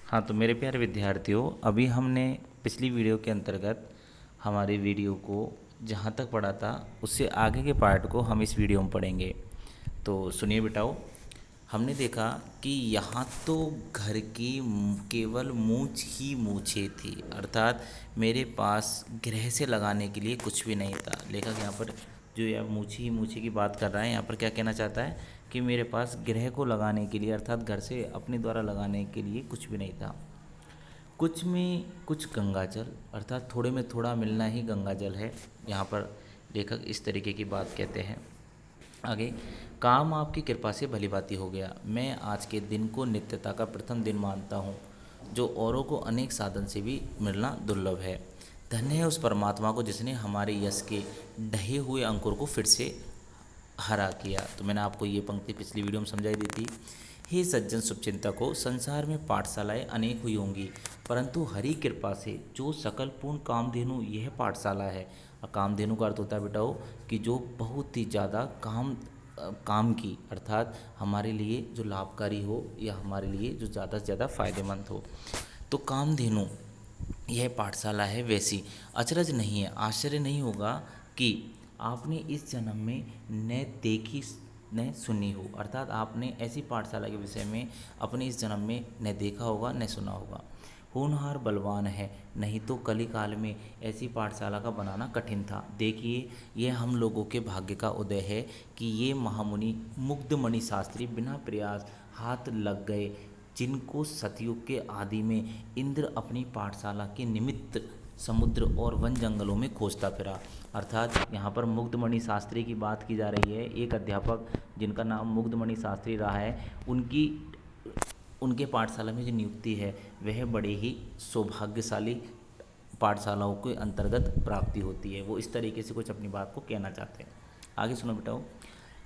हाँ, तो मेरे प्यारे विद्यार्थियों, अभी हमने पिछली वीडियो के अंतर्गत हमारे वीडियो को जहाँ तक पढ़ा था उससे आगे के पार्ट को हम इस वीडियो में पढ़ेंगे। तो सुनिए बेटाओ, हमने देखा कि यहाँ तो घर की केवल मूंछ ही मूछें थी, अर्थात मेरे पास गृह से लगाने के लिए कुछ भी नहीं था। लेखक यहाँ पर जो यह मूछी ही मूछी की बात कर रहा है, यहाँ पर क्या कहना चाहता है कि मेरे पास गृह को लगाने के लिए अर्थात घर से अपने द्वारा लगाने के लिए कुछ भी नहीं था। कुछ में कुछ गंगा जल, अर्थात थोड़े में थोड़ा मिलना ही गंगा जल है। यहाँ पर लेखक इस तरीके की बात कहते हैं। आगे, काम आपकी कृपा से भली भांति हो गया। मैं आज के दिन को नित्यता का प्रथम दिन मानता हूँ, जो औरों को अनेक साधन से भी मिलना दुर्लभ है। धन्य है उस परमात्मा को जिसने हमारे यश के ढहे हुए अंकुर को फिर से हरा किया। तो मैंने आपको ये पंक्ति पिछली वीडियो में समझाई दी थी। हे सज्जन शुभचिंतकों, संसार में पाठशालाएं अनेक हुई होंगी, परंतु हरि कृपा से जो सकल पूर्ण कामधेनु यह पाठशाला है। और कामधेनु का अर्थ होता है बेटाओ कि जो बहुत ही ज़्यादा काम की, अर्थात हमारे लिए जो लाभकारी हो या हमारे लिए जो ज़्यादा से ज़्यादा फायदेमंद हो। तो कामधेनु यह पाठशाला है, वैसी अचरज नहीं है, आश्चर्य नहीं होगा कि आपने इस जन्म में न देखी न सुनी हो, अर्थात आपने ऐसी पाठशाला के विषय में अपने इस जन्म में न देखा होगा न सुना होगा। होनहार बलवान है, नहीं तो कली काल में ऐसी पाठशाला का बनाना कठिन था। देखिए, यह हम लोगों के भाग्य का उदय है कि ये महामुनि मुग्धमणि शास्त्री बिना प्रयास हाथ लग गए, जिनको सतयुग के आदि में इंद्र अपनी पाठशाला के निमित्त समुद्र और वन जंगलों में खोजता फिरा। अर्थात यहाँ पर मुग्धमणि शास्त्री की बात की जा रही है। एक अध्यापक जिनका नाम मुग्धमणि शास्त्री रहा है, उनके पाठशाला में जो नियुक्ति है वह बड़े ही सौभाग्यशाली पाठशालाओं के अंतर्गत प्राप्ति होती है। वो इस तरीके से कुछ अपनी बात को कहना चाहते हैं। आगे सुनो बेटाओ,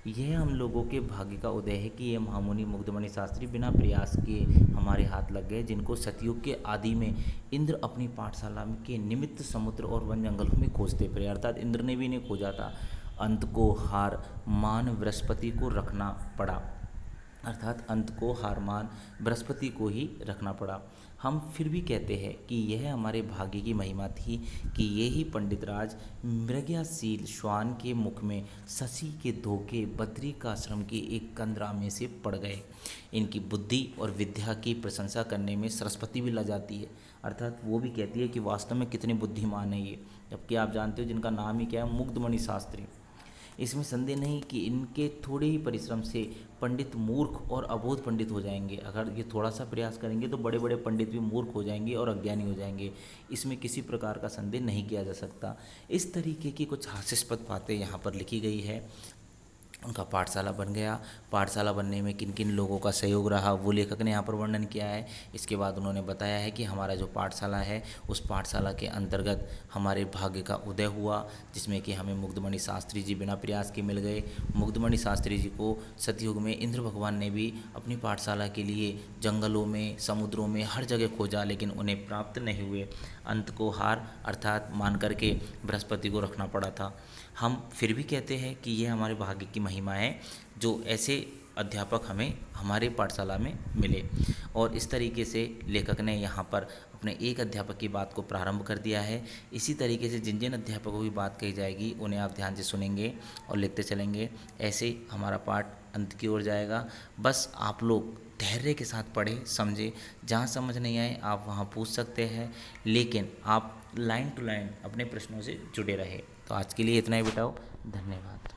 यह हम लोगों के भाग्य का उदय है कि ये महामुनि मुग्धमणि शास्त्री बिना प्रयास किए हमारे हाथ लग गए, जिनको सतयुग के आदि में इंद्र अपनी पाठशाला के निमित्त समुद्र और वन जंगलों में खोजते फिरे। अर्थात इंद्र ने भी इन्हें खोजा था। अंत को हार मान बृहस्पति को रखना पड़ा, अर्थात अंत को हार मान बृहस्पति को ही रखना पड़ा। हम फिर भी कहते हैं कि यह हमारे भाग्य की महिमा थी कि ये ही पंडितराज मृगयाशील श्वान के मुख में शशि के धोखे बद्रिकाश्रम के एक कंदरा में से पड़ गए। इनकी बुद्धि और विद्या की प्रशंसा करने में सरस्वती भी लग जाती है, अर्थात वो भी कहती है कि वास्तव में कितने बुद्धिमान है ये। जबकि आप जानते हो जिनका नाम ही क्या है, मुग्धमणि शास्त्री। इसमें संदेह नहीं कि इनके थोड़े ही परिश्रम से पंडित मूर्ख और अबोध पंडित हो जाएंगे। अगर ये थोड़ा सा प्रयास करेंगे तो बड़े बड़े पंडित भी मूर्ख हो जाएंगे और अज्ञानी हो जाएंगे। इसमें किसी प्रकार का संदेह नहीं किया जा सकता। इस तरीके की कुछ हास्यास्पद बातें यहाँ पर लिखी गई है। उनका पाठशाला बन गया। पाठशाला बनने में किन किन लोगों का सहयोग रहा वो लेखक ने यहाँ पर वर्णन किया है। इसके बाद उन्होंने बताया है कि हमारा जो पाठशाला है उस पाठशाला के अंतर्गत हमारे भाग्य का उदय हुआ, जिसमें कि हमें मुग्धमणि शास्त्री जी बिना प्रयास के मिल गए। मुग्धमणि शास्त्री जी को सतयुग में इंद्र भगवान ने भी अपनी पाठशाला के लिए जंगलों में, समुद्रों में, हर जगह खोजा, लेकिन उन्हें प्राप्त नहीं हुए। अंत को हार अर्थात मान करके बृहस्पति को रखना पड़ा था। हम फिर भी कहते हैं कि यह हमारे भाग्य की महिमा है जो ऐसे अध्यापक हमें हमारे पाठशाला में मिले। और इस तरीके से लेखक ने यहाँ पर अपने एक अध्यापक की बात को प्रारंभ कर दिया है। इसी तरीके से जिन जिन अध्यापकों की बात कही जाएगी उन्हें आप ध्यान से सुनेंगे और लिखते चलेंगे। ऐसे हमारा पाठ अंत की ओर जाएगा। बस आप लोग धैर्य के साथ पढ़ें, समझें। जहाँ समझ नहीं आए आप वहाँ पूछ सकते हैं, लेकिन आप लाइन टू लाइन अपने प्रश्नों से जुड़े रहे। तो आज के लिए इतना ही बेटाओ, धन्यवाद।